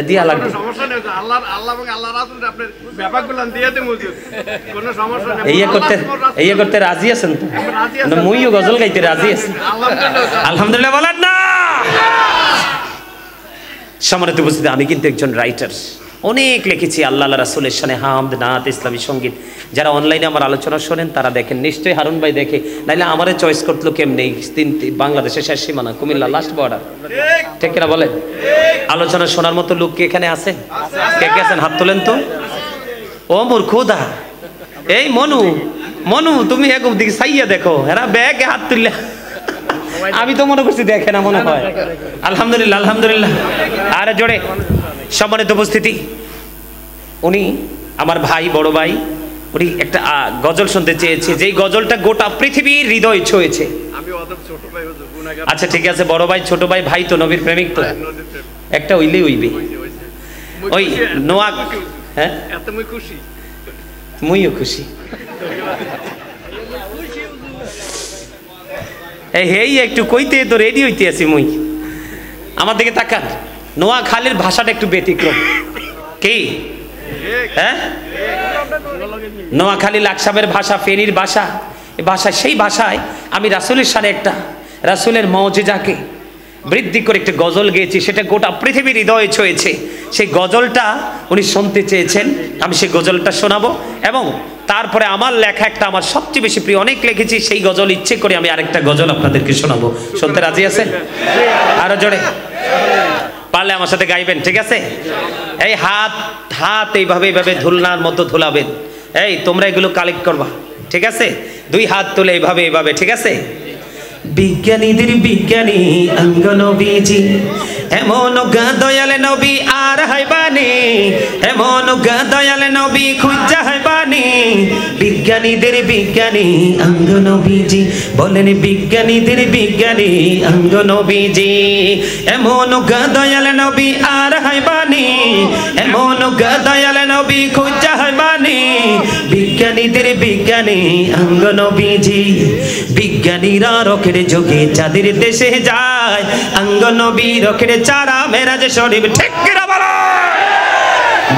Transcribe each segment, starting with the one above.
দিয়া লাগবে। এই করতে রাজি আছেন তো? মুইও গজল গাইতে রাজি আছি, আলহামদুলিল্লাহ বলেন না। সম্মানিত উপস্থিতি, আমি কিন্তু একজন রাইটার, অনেক লিখেছি আল্লাহ রাসূলের শানে হামদ, নাত, ইসলামী সঙ্গীত। যারা অনলাইনে আমার আলোচনা শোনেন তারা দেখেন, নিশ্চয়ই হারুন ভাই দেখে, নাইলে আমারে চয়েস করলো কেমনি? বাংলাদেশের শেষ সীমানা, কুমিল্লা লাস্ট বর্ডার, ঠিক কিনা বলেন? আলোচনা শোনার মতো লোক কি এখানে আছে? কে কে আছেন হাত তোলেন তো। ও মোর খোদা, এই মনু, মনু তুমি এক দিকে চাইয়া দেখো, এরা ব্যাগে হাত তুললে, আমি তো মনে করছি দেখে না মনে হয়। আলহামদুলিল্লাহ, আলহামদুলিল্লাহ, আরে জোরে। সম্মানিত উপস্থিতি, উনি আমার ভাই, বড় ভাই, উনি একটা গজল শুনতে চেয়েছে, যেই গজলটা গোটা পৃথিবীর হৃদয় ছুঁয়েছে। আচ্ছা ঠিক আছে, বড় ভাই ছোট ভাই, ভাই তো নবীর প্রেমিক তো, একটা উইলে উইবে ওই নোয়া। হ্যাঁ মুইও খুশি। এই একটু কইতে তো রেডি হইতে আছি মুই। আমার দিকে তাকান, নোয়াখালীর ভাষাটা একটু ব্যতিক্রম। কি? হ্যাঁ, নোয়াখালী লাকসামের ভাষা, ফেনীর ভাষা, ভাষায় সেই ভাষায় আমি রাসূলের শানে একটা, রাসূলের মুজিজাকে বৃদ্ধি করে একটা গজল গেয়েছি, সেটা গোটা পৃথিবীর হৃদয়ে ছুঁয়েছে। সেই গজলটা উনি শুনতে চেয়েছেন, আমি সেই গজলটা শোনাবো। এবং তারপরে আমার লেখা একটা, আমার সবচেয়ে বেশি প্রিয়, অনেক লিখেছি, সেই গজল ইচ্ছে করে আমি আরেকটা গজল আপনাদেরকে শোনাবো। শুনতে রাজি আছেন? আরো জোরে পারলে আমার সাথে গাইবেন, ঠিক আছে? এই হাত হাত এইভাবে এইভাবে ধুলনার মতো ধুলাবেন। এই তোমরা এগুলো কালেক্ট করবা, ঠিক আছে? দুই হাত তুলে এইভাবে এইভাবে, ঠিক আছে? বিজ্ঞানীদের বিজ্ঞানী অঙ্গ নবীজি, এমন দয়াল নবী আর হাইবানি, এমন দয়াল নবী খুঁজা হাইবানি। বিজ্ঞানীদের বিজ্ঞানী অঙ্গ নবীজি, বলেন বিজ্ঞানীদের বিজ্ঞানী অঙ্গ নবীজি, এমন দয়াল নবী আর হাইবানি, এমন দয়াল নবী খুঁজা হাইবানি। বিজ্ঞানীদের বিজ্ঞানী অঙ্গ নবীজি, বিজ্ঞানীরা রকেট যোগে চাঁদের দেশে যায়, অঙ্গ নবী রকেট চারা মেরাজ শরীফ, ঠিক কিনা বলো?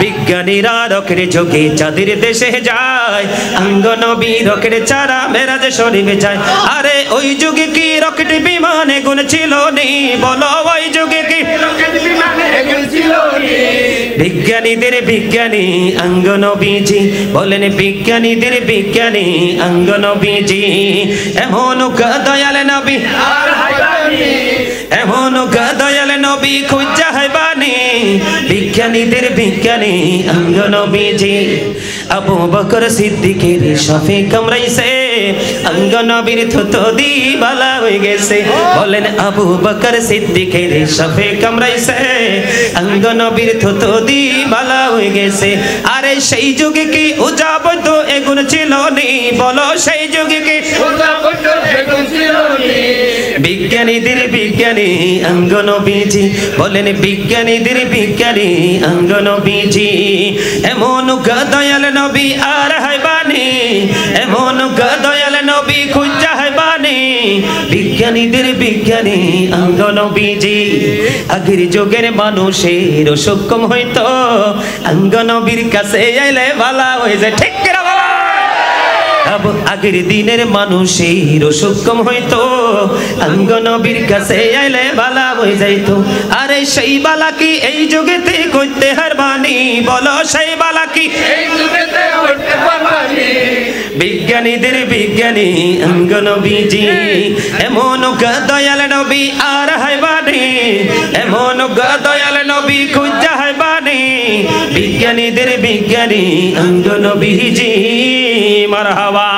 বিজ্ঞানীরা রকেট যোগে চাঁদের দেশে যায়, অঙ্গ নবী রকেট চারা মেরাজ শরীফ যায়। আরে ওই যুগে কি রকেট বিমানে গুণ ছিল নি? বলো ওই যুগে কি রকেট বিমানে গুণ ছিল নি? বিজ্ঞানীদের বিজ্ঞানী অঙ্গ নবীজি, বলেন বিজ্ঞানীদের বিজ্ঞানী অঙ্গ নবীজি, এমন দয়াল নবী আর হাইবানি, এমন দয়াল নবী খুঁজা হাইবানি। বিজ্ঞানীদের বিজ্ঞানী অঙ্গ নবীজি, আবু বকর সিদ্দিকের শফে কামড়াইছে, অঙ্গ নবীর থুতো দি বালা হয়ে গেছে। বলেন আবু বকর সিদ্দিকের শফে কামড়াইছে, অঙ্গ নবীর থুতো দি বালা হয়ে গেছে। আরে সেই যুগে কি উজাবত এগুন ছিল নি? বলো সেই যুগে কি উজাবত এগুন ছিল নি? বিজ্ঞানীদের বিজ্ঞানী অঙ্গ নবীজি, বলেন বিজ্ঞানীদের বিজ্ঞানী অঙ্গ নবীজি, এমন দয়াল নবী আর হাইবানি, এমন দয়াল নবী খুঁজা হাইবানি। বিজ্ঞানীদের বিজ্ঞানী অঙ্গ নবীজি, আগের যুগের মানুষের অসুখ কম হইতো, অঙ্গ নবীর কাছে আইলে ভালো হয়ে যায়, ঠিক কিনা বলো? আগের দিনের মানুষের অসুখ কম হইতো, অঙ্গ নবীর কাছে আইলে বালা হয়ে যাইতো। আরে সেই বালা কি এই যুগেতে করতে হারবানি? বলো সেই বালা কি এই যুগেতে করতে হারবানি? বিজ্ঞানীদের বিজ্ঞানী অঙ্গ নবীজি, এমন দয়াল নবী আর হাইবানি, এমন দয়াল নবী খুঁজা হাইবানি। বিজ্ঞানীদের বিজ্ঞানী অঙ্গ নবীজি, মারহাবা।